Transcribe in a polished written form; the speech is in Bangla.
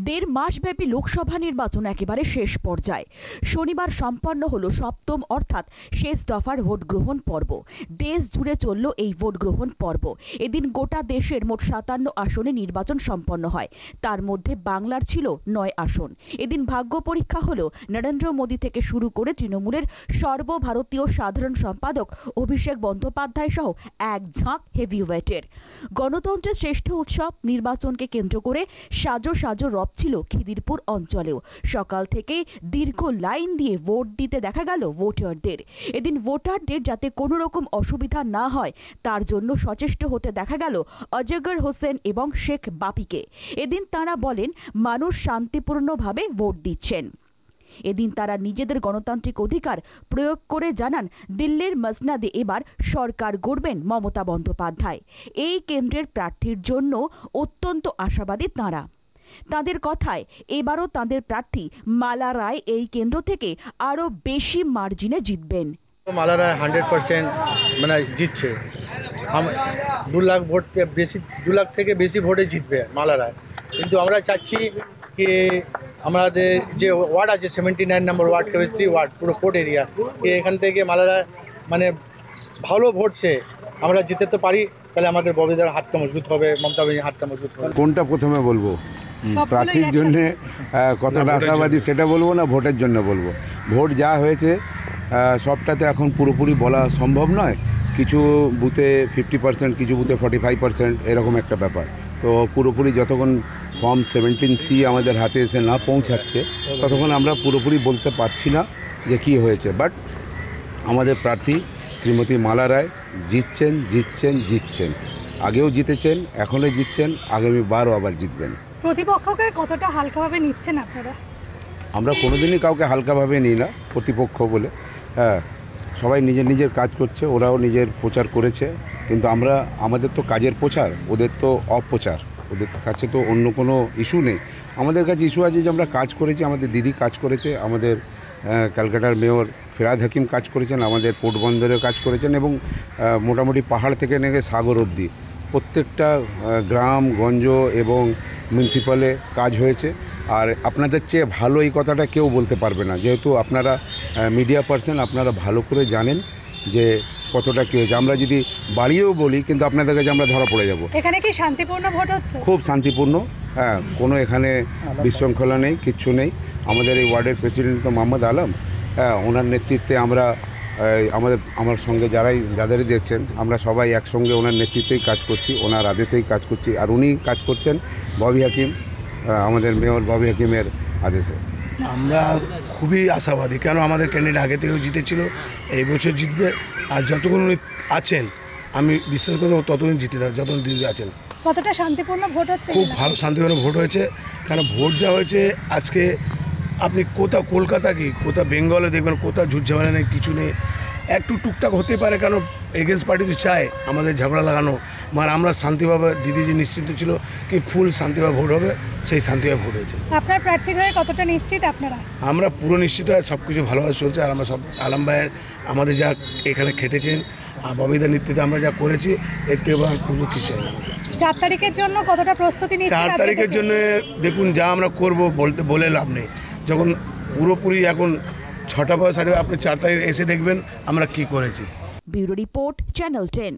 দেড় মাসব্যাপী লোকসভা নির্বাচন একেবারে শেষ পর্যায়ে। শনিবার সম্পন্ন হলো সপ্তম অর্থাৎ শেষ দফার ভোট গ্রহণ পর্ব। দেশ জুড়ে চলল এই ভোট গ্রহণ পর্ব। এদিন গোটা দেশের মোট 57 আসনে নির্বাচন সম্পন্ন হয়। তার মধ্যে বাংলার ছিল 9 আসন। এদিন ভাগ্য পরীক্ষা হলো নরেন্দ্র মোদী থেকে শুরু করে তৃণমূলের সর্বভারতীয় সাধারণ সম্পাদক অভিষেক বন্দ্যোপাধ্যায় সহ এক ঝাঁক হেভিওয়েটের। গণতন্ত্রের শ্রেষ্ঠ উৎসব নির্বাচনকে কেন্দ্র করে সাজো সাজো রব ছিল খিদিরপুর অঞ্চলেও। সকাল থেকেই দীর্ঘ লাইন দিয়ে ভোট দিতে দেখা গেল ভোটারদের। এদিন ভোটারদের যাতে কোনো রকম অসুবিধা না হয় তার জন্য সচেষ্ট হতে দেখা গেল অজগর হোসেন এবং শেখ বাপিকে। এদিন তারা বলেন মানুষ শান্তিপূর্ণভাবে ভোট দিচ্ছেন। এদিন তারা নিজেদের গণতান্ত্রিক অধিকার প্রয়োগ করে জানান দিল্লির মসনাদে এবার সরকার গড়বেন মমতা বন্দ্যোপাধ্যায়। এই কেন্দ্রের প্রার্থীর জন্য অত্যন্ত আশাবাদী তাঁরা। তাদের কথায় এবারও তাদের প্রার্থী মালা রায় এই কেন্দ্র থেকে আরো বেশি মার্জিনে জিতবেন। মালা রায় 100% মানে জিতছে। 2 লাখ ভোট বেশি, 2 লাখ থেকে বেশি ভোটে জিতবে মালা রায়। কিন্তু আমরা চাচ্ছি কি আমাদের যে ওয়ার্ড আছে 79 নম্বর ওয়ার্ড, 3 ওয়ার্ড পুরো কোর্ট এরিয়া, এখান থেকে মালা রায় মানে ভালো ভোটছে আমরা জিতে তো পারি, তাহলে আমাদের ববিদার হাতটা মজবুত হবে, মমতা ব্যানার্জির হাতটা মজবুত হবে। কোনটা প্রথমে বলবো, প্রার্থীর জন্য কতটা আশাবাদী সেটা বলবো না ভোটের জন্য বলবো? ভোট যা হয়েছে সবটাতে এখন পুরোপুরি বলা সম্ভব নয়। কিছু বুথে 50%, কিছু বুথে 45% এরকম একটা ব্যাপার। তো পুরোপুরি যতক্ষণ ফর্ম 17C আমাদের হাতে এসে না পৌঁছাচ্ছে ততক্ষণ আমরা পুরোপুরি বলতে পারছি না যে কি হয়েছে। বাট আমাদের প্রার্থী শ্রীমতী মালা রায় জিতছেন, জিতছেন, জিতছেন। আগেও জিতেছেন, এখনও জিতছেন, আগামীবারও আবার জিতবেন। প্রতিপক্ষকে কতটা হালকাভাবে নিচ্ছেন আপনারা? আমরা কোনোদিনই কাউকে হালকাভাবে নিই না প্রতিপক্ষ বলে। হ্যাঁ, সবাই নিজের নিজের কাজ করছে, ওরাও নিজের প্রচার করেছে, কিন্তু আমাদের তো কাজের প্রচার, ওদের তো অপপ্রচার। ওদের কাছে তো অন্য কোনো ইস্যু নেই। আমাদের কাছে ইস্যু আছে যে আমরা কাজ করেছি, আমাদের দিদি কাজ করেছে, আমাদের ক্যালকাটার মেয়র ফেরাদ হাকিম কাজ করেছেন, আমাদের পোর্ট বন্দরে কাজ করেছেন, এবং মোটামুটি পাহাড় থেকে নেমে সাগর অবধি প্রত্যেকটা গ্রাম গঞ্জ এবং মিউনিসিপ্যালে কাজ হয়েছে। আর আপনাদের চেয়ে ভালো এই কথাটা কেউ বলতে পারবে না, যেহেতু আপনারা মিডিয়া পার্সন, আপনারা ভালো করে জানেন যে কতটা কী হয়েছে। আমরা যদি বাড়িয়েও বলি কিন্তু আপনাদের কাছে আমরা ধরা পড়ে যাব। এখানে কি শান্তিপূর্ণ ভোট হচ্ছে? খুব শান্তিপূর্ণ, হ্যাঁ, কোনো এখানে বিশৃঙ্খলা নেই, কিচ্ছু নেই। আমাদের এই ওয়ার্ডের প্রেসিডেন্ট তো মোহাম্মদ আলম, হ্যাঁ, ওনার নেতৃত্বে আমরা আমার সঙ্গে যাদেরই দেখছেন আমরা সবাই একসঙ্গে ওনার নেতৃত্বেই কাজ করছি, ওনার আদেশেই কাজ করছি। আর উনি কাজ করছেন ববি হাকিম, আমাদের মেয়র ববি হাকিমের আদেশে। আমরা খুবই আশাবাদী, কেন আমাদের ক্যান্ডিডেট আগে থেকেও জিতেছিল, এই বছর জিতবে। আর যতক্ষণ উনি আছেন আমি বিশ্বাস করি ততদিন জিতে থাকবে, যতক্ষণ দিদি আছেন। কতটা শান্তিপূর্ণ ভোট হচ্ছে? খুব ভালো শান্তিপূর্ণ ভোট হয়েছে। কারণ ভোট যা হয়েছে আজকে, আপনি কোথাও কলকাতা কি কোথাও বেঙ্গলে দেখবেন কোথাও ঝুটঝামেলা নেই, কিছু নেই। একটু টুকটাক হতে পারে, কারণ এগেনস্ট পার্টি তো চায় আমাদের ঝগড়া লাগানো, মানে আমরা শান্তিভাবে, দিদি যে নিশ্চিন্ত ছিল কি ফুল শান্তিভাবে ভোট হবে, সেই শান্তিভাবে ভোট হয়েছে। আপনার প্রার্থীর হয়ে কতটা নিশ্চিত আপনারা? আমরা পুরো নিশ্চিত, সব কিছু ভালোভাবে চলছে। আর আমরা সব আলম ভাইয়ের আমাদের যা এখানে খেটেছেন আর ববিদার নেতৃত্বে আমরা যা করেছি, এর থেকে পুরো কিছু না। 4 তারিখের জন্য কতটা প্রস্তুতি নিচ্ছেন? 4 তারিখের জন্য দেখুন যা আমরা করব বলে লাভ নেই। যখন পুরোপুরি এখন 6টা বা 7:30 আপনি 4 তারিখ এসে দেখবেন আমরা কি করেছি। Bureau report, channel 10।